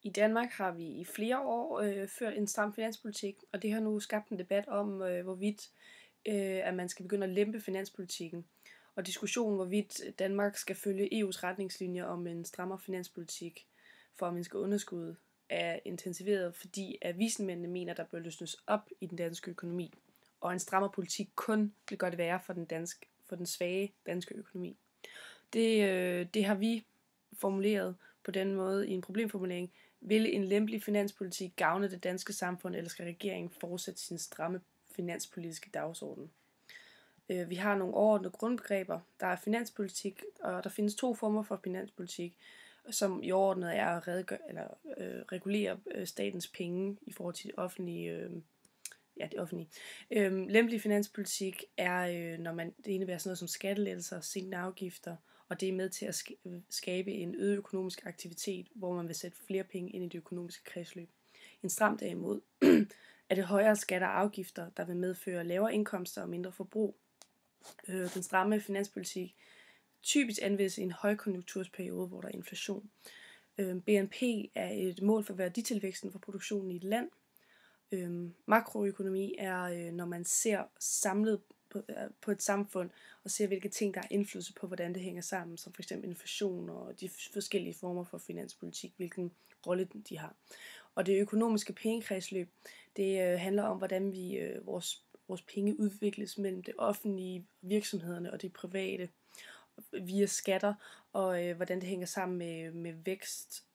I Danmark har vi i flere år ført en stram finanspolitik, og det har nu skabt en debat om, hvorvidt at man skal begynde at lempe finanspolitikken. Og diskussionen, hvorvidt Danmark skal følge EU's retningslinjer om en strammere finanspolitik for at mindske underskuddet, er intensiveret, fordi at vismændene mener, at der bør løsnes op i den danske økonomi, og en strammere politik kun vil gøre det værre for den svage danske økonomi. Det har vi formuleret på den måde i en problemformulering. Vil en lempelig finanspolitik gavne det danske samfund, eller skal regeringen fortsætte sin stramme finanspolitiske dagsorden? Vi har nogle overordnede grundbegreber. Der er finanspolitik, og der findes to former for finanspolitik, som i overordnet er at regulere statens penge i forhold til det offentlige. Lempelig finanspolitik er, når det indebærer sådan noget som skattelettelser og sænkende afgifter, og det er med til at skabe en øget økonomisk aktivitet, hvor man vil sætte flere penge ind i det økonomiske kredsløb. En stram derimod er det højere skatter og afgifter, der vil medføre lavere indkomster og mindre forbrug. Den stramme finanspolitik typisk anvendes i en højkonjunktursperiode, hvor der er inflation. BNP er et mål for værditilvæksten for produktionen i et land. Makroøkonomi er, når man ser samlet på et samfund og ser, hvilke ting, der har indflydelse på, hvordan det hænger sammen, som f.eks. inflation og de forskellige former for finanspolitik, hvilken rolle de har. Og det økonomiske pengekredsløb, det handler om, hvordan vores penge udvikles mellem det offentlige, virksomhederne og det private via skatter, og hvordan det hænger sammen med vækst,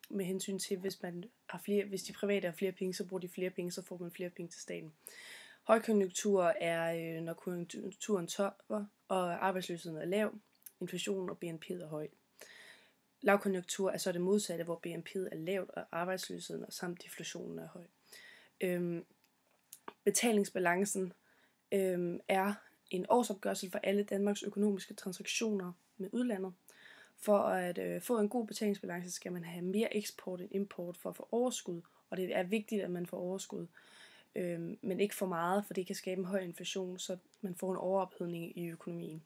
med hensyn til, hvis de private har flere penge, så bruger de flere penge, så får man flere penge til staten. Højkonjunktur er, når konjunkturen topper, og arbejdsløsheden er lav, inflationen og BNP er højt. Lavkonjunktur er så det modsatte, hvor BNP er lavt, og arbejdsløsheden og samt inflationen er høj. Betalingsbalancen er en årsopgørelse for alle Danmarks økonomiske transaktioner med udlandet. For at få en god betalingsbalance skal man have mere eksport end import for at få overskud, og det er vigtigt, at man får overskud, men ikke for meget, for det kan skabe en høj inflation, så man får en overophedning i økonomien.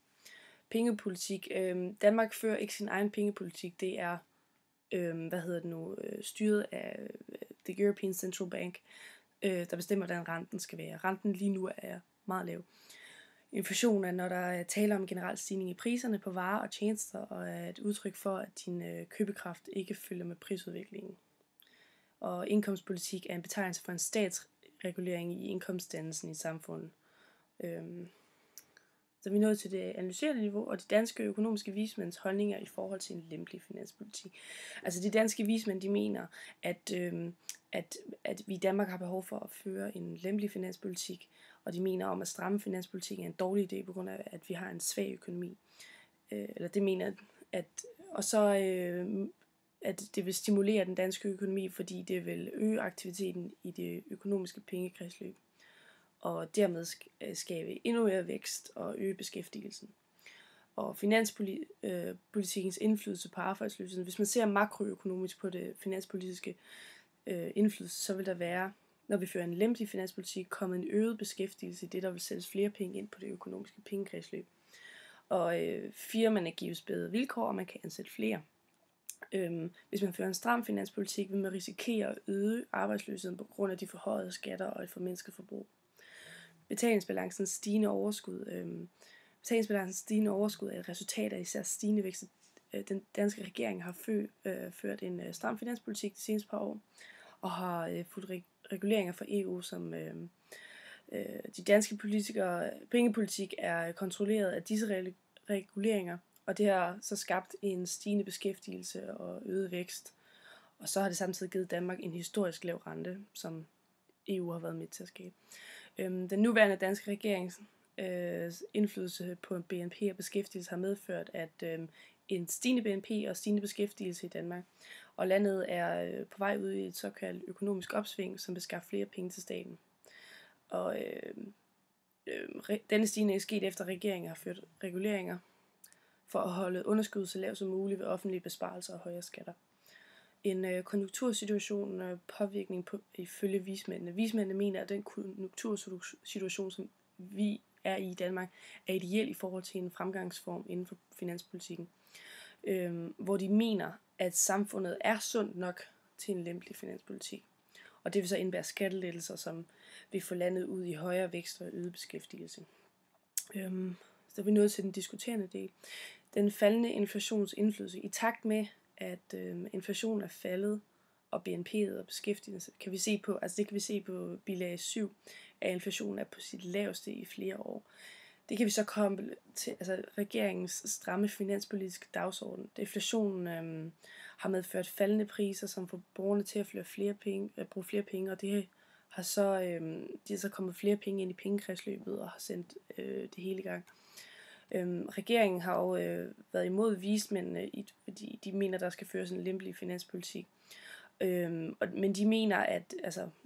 Pengepolitik. Danmark fører ikke sin egen pengepolitik. Det er styret af The European Central Bank, der bestemmer, hvordan renten skal være. Renten lige nu er meget lav. Inflation er, når der er tale om generel stigning i priserne på varer og tjenester, og er et udtryk for, at din købekraft ikke følger med prisudviklingen. Og indkomstpolitik er en betegnelse for en statsregulering i indkomstdannelsen i samfundet. Så vi er nået til det analyserede niveau, og de danske økonomiske vismænds holdninger i forhold til en lempelig finanspolitik. Altså de danske vismænd, de mener, at vi i Danmark har behov for at føre en lempelig finanspolitik, og de mener om, at stramme finanspolitik er en dårlig idé, på grund af, at vi har en svag økonomi. At det vil stimulere den danske økonomi, fordi det vil øge aktiviteten i det økonomiske pengekredsløb, og dermed skabe endnu mere vækst og øge beskæftigelsen. Og finanspolitikens indflydelse på arbejdsløsheden. Hvis man ser makroøkonomisk på det finanspolitiske indflydelse, så vil der være, når vi fører en lempelig finanspolitik, komme en øget beskæftigelse i det, der vil sættes flere penge ind på det økonomiske pengekredsløb. Og firmaerne gives bedre vilkår, og man kan ansætte flere. Hvis man fører en stram finanspolitik, vil man risikere at øge arbejdsløsheden på grund af de forhøjede skatter og et formindsket forbrug. Betalingsbalancens stigende overskud er et resultat af især stigende vækst. Den danske regering har ført en stram finanspolitik de seneste par år, og har fulgt reguleringer fra EU, som de danske pengepolitik er kontrolleret af disse reguleringer, og det har så skabt en stigende beskæftigelse og øget vækst. Og så har det samtidig givet Danmark en historisk lav rente, som EU har været med til at skabe. Den nuværende danske regerings indflydelse på BNP og beskæftigelse har medført, at en stigende BNP og stigende beskæftigelse i Danmark, og landet er på vej ud i et såkaldt økonomisk opsving, som vil skaffe flere penge til staten. Og denne stigning er sket efter, at regeringen har ført reguleringer for at holde underskuddet så lavt som muligt ved offentlige besparelser og højere skatter. En konjunktursituation påvirkning ifølge vismændene. Vismændene mener, at den konjunktursituation, som vi er i Danmark, er ideel i forhold til en fremgangsform inden for finanspolitikken. Hvor de mener, at samfundet er sundt nok til en lempelig finanspolitik. Og det vil så indebære skattelettelser, som vil få landet ud i højere vækst og øget beskæftigelse. Så er vi nået til den diskuterende del. Den faldende inflationsindflydelse. I takt med, at inflationen er faldet, og BNP'et og beskæftigelse, kan vi se på bilag 7, at inflationen er på sit laveste i flere år. Det kan vi så komme til, regeringens stramme finanspolitiske dagsorden. Inflationen har medført faldende priser, som får borgerne til at bruge flere penge, og de har så kommet flere penge ind i pengekredsløbet og har sendt det hele i gang. Regeringen har jo været imod vismændene, fordi de mener, der skal føres en lempelig finanspolitik. Men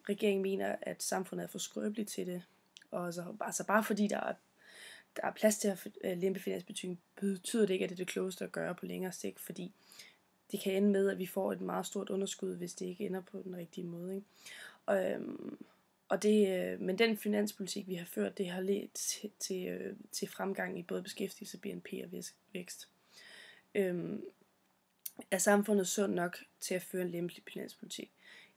regeringen mener, at samfundet er for skrøbeligt til det. Og bare fordi der er plads til at lempe finanspolitikken, betyder det ikke, at det er det klogeste at gøre på længere sigt, fordi det kan ende med, at vi får et meget stort underskud, hvis det ikke ender på den rigtige måde. Ikke? Men den finanspolitik, vi har ført, det har ledt til fremgang i både beskæftigelse, BNP og vækst. Er samfundet sundt nok til at føre en lempelig finanspolitik?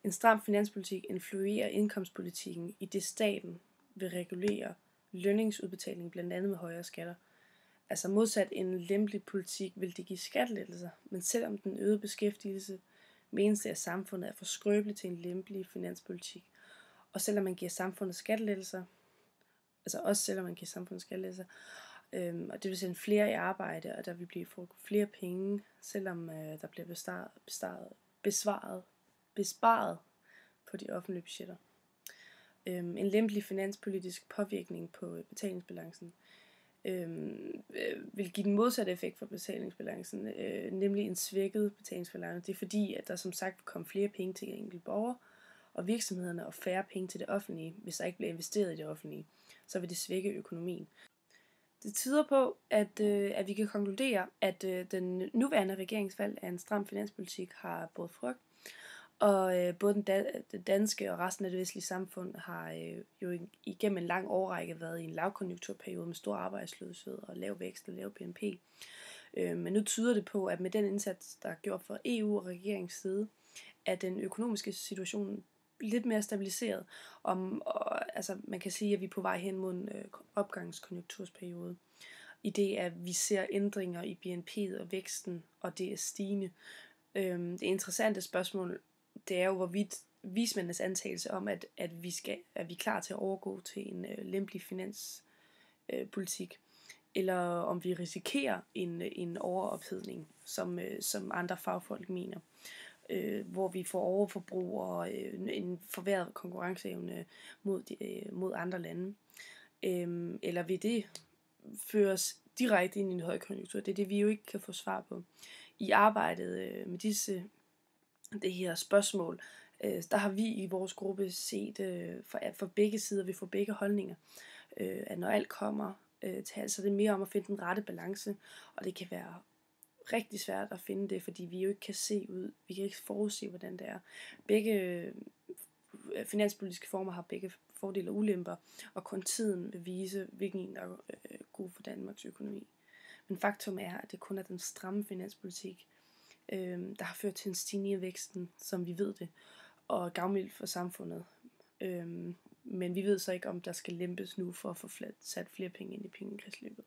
En stram finanspolitik influerer indkomstpolitikken, i det staten vil regulere lønningsudbetaling blandt andet med højere skatter. Altså modsat en lempelig politik vil det give skattelettelser, men selvom den øgede beskæftigelse menes det, at samfundet er for skrøbeligt til en lempelig finanspolitik. Og selvom man giver samfundet skattelettelser, og det vil sende flere i arbejde, og der vil blive flere penge, selvom der bliver besparet på de offentlige budgetter. En lempelig finanspolitisk påvirkning på betalingsbalancen vil give den modsatte effekt for betalingsbalancen, nemlig en svækket betalingsbalance. Det er fordi, at der som sagt kommer flere penge til enkelte borgere og virksomhederne og færre penge til det offentlige. Hvis der ikke bliver investeret i det offentlige, så vil det svække økonomien. Det tyder på, at vi kan konkludere, at den nuværende regeringsvalg af en stram finanspolitik har båret frugt, og både den danske og resten af det vestlige samfund har jo igennem en lang årrække været i en lavkonjunkturperiode med stor arbejdsløshed og lav vækst og lav BNP. Men nu tyder det på, at med den indsats, der er gjort fra EU og regeringens side, at den økonomiske situation lidt mere stabiliseret. Man kan sige, at vi er på vej hen mod en opgangskonjunktursperiode. I det, at vi ser ændringer i BNP'et og væksten, og det er stigende. Det interessante spørgsmål, det er jo, hvorvidt vismændenes antagelse om, at vi er klar til at overgå til en lempelig finanspolitik, eller om vi risikerer en overophedning, som andre fagfolk mener, hvor vi får overforbrug og en forværret konkurrenceevne mod andre lande. Eller vil det føres direkte ind i en højkonjunktur? Det er det, vi jo ikke kan få svar på. I arbejdet med det her spørgsmål, der har vi i vores gruppe set for begge sider, vi får begge holdninger, at når alt kommer til alt, så er det mere om at finde den rette balance, og det kan være rigtig svært at finde det, fordi vi jo ikke kan vi kan ikke forudse, hvordan det er. Begge finanspolitiske former har begge fordele og ulemper, og kun tiden vil vise, hvilken der er god for Danmarks økonomi. Men faktum er, at det kun er den stramme finanspolitik, der har ført til en stigning i væksten, som vi ved det, og gavmildt for samfundet. Men vi ved så ikke, om der skal lempes nu for at få sat flere penge ind i pengekredsløbet.